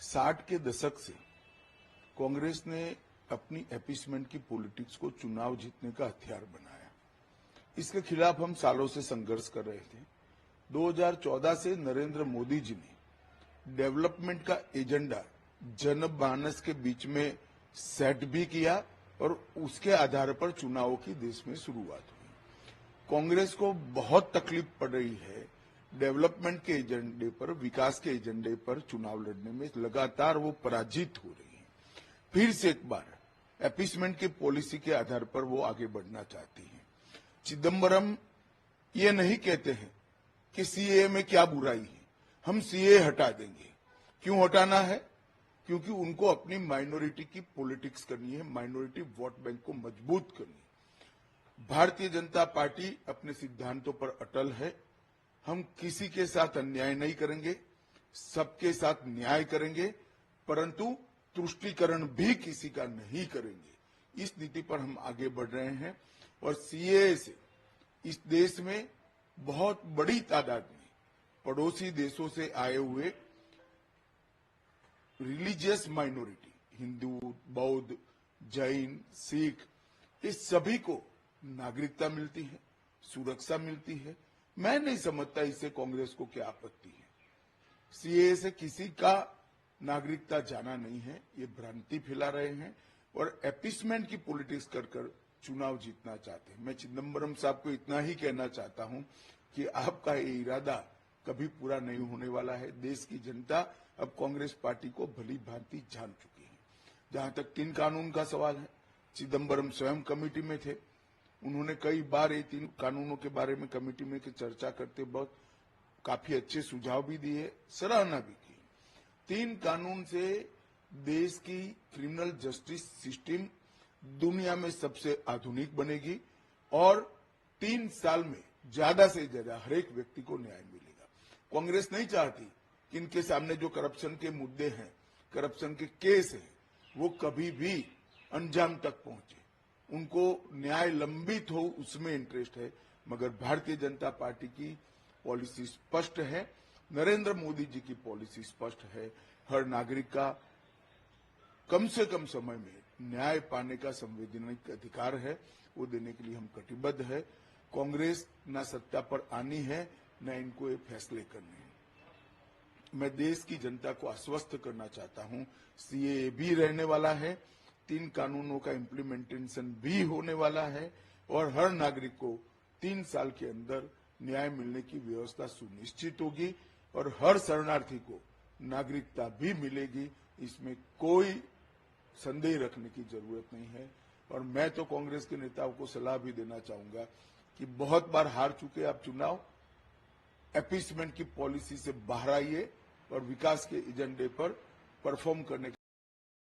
60 के दशक से कांग्रेस ने अपनी अपीसमेंट की पॉलिटिक्स को चुनाव जीतने का हथियार बनाया। इसके खिलाफ हम सालों से संघर्ष कर रहे थे। 2014 से नरेंद्र मोदी जी ने डेवलपमेंट का एजेंडा जनमानस के बीच में सेट भी किया और उसके आधार पर चुनावों की देश में शुरुआत हुई। कांग्रेस को बहुत तकलीफ पड़ रही है डेवलपमेंट के एजेंडे पर, विकास के एजेंडे पर चुनाव लड़ने में। लगातार वो पराजित हो रही है। फिर से एक बार अपीसमेंट की पॉलिसी के आधार पर वो आगे बढ़ना चाहती है। चिदम्बरम ये नहीं कहते हैं कि सीए में क्या बुराई है, हम सीए हटा देंगे। क्यों हटाना है? क्योंकि उनको अपनी माइनॉरिटी की पॉलिटिक्स करनी है, माइनॉरिटी वोट बैंक को मजबूत करनी है। भारतीय जनता पार्टी अपने सिद्धांतों पर अटल है। हम किसी के साथ अन्याय नहीं करेंगे, सबके साथ न्याय करेंगे, परंतु तुष्टीकरण भी किसी का नहीं करेंगे। इस नीति पर हम आगे बढ़ रहे हैं और सीए से इस देश में बहुत बड़ी तादाद में पड़ोसी देशों से आए हुए रिलीजियस माइनॉरिटी, हिंदू, बौद्ध, जैन, सिख, इस सभी को नागरिकता मिलती है, सुरक्षा मिलती है। मैं नहीं समझता इससे कांग्रेस को क्या आपत्ति है। सीए से किसी का नागरिकता जाना नहीं है, ये भ्रांति फैला रहे हैं और अपीसमेंट की पॉलिटिक्स कर चुनाव जीतना चाहते हैं। मैं चिदम्बरम साहब को इतना ही कहना चाहता हूं कि आपका ये इरादा कभी पूरा नहीं होने वाला है। देश की जनता अब कांग्रेस पार्टी को भली भांति जान चुकी है। जहां तक 3 कानून का सवाल है, चिदम्बरम स्वयं कमेटी में थे। उन्होंने कई बार ये 3 कानूनों के बारे में कमेटी में चर्चा करते वक्त काफी अच्छे सुझाव भी दिए, सराहना भी की। 3 कानून से देश की क्रिमिनल जस्टिस सिस्टम दुनिया में सबसे आधुनिक बनेगी और 3 साल में ज्यादा से ज्यादा हर एक व्यक्ति को न्याय मिलेगा। कांग्रेस नहीं चाहती कि इनके सामने जो करप्शन के मुद्दे हैं, करप्शन के केस हैं, वो कभी भी अंजाम तक पहुंचे। उनको न्याय लंबित हो, उसमें इंटरेस्ट है। मगर भारतीय जनता पार्टी की पॉलिसी स्पष्ट है, नरेंद्र मोदी जी की पॉलिसी स्पष्ट है। हर नागरिक का कम से कम समय में न्याय पाने का संवैधानिक अधिकार है, वो देने के लिए हम कटिबद्ध है। कांग्रेस न सत्ता पर आनी है, न इनको ये फैसले करने हैं। मैं देश की जनता को आश्वस्त करना चाहता हूं, सीए भी रहने वाला है, 3 कानूनों का इम्प्लीमेंटेशन भी होने वाला है और हर नागरिक को 3 साल के अंदर न्याय मिलने की व्यवस्था सुनिश्चित होगी और हर शरणार्थी को नागरिकता भी मिलेगी। इसमें कोई संदेह रखने की जरूरत नहीं है। और मैं तो कांग्रेस के नेताओं को सलाह भी देना चाहूंगा कि बहुत बार हार चुके आप चुनाव, अपीसमेंट की पॉलिसी से बाहर आइए और विकास के एजेंडे पर परफॉर्म करने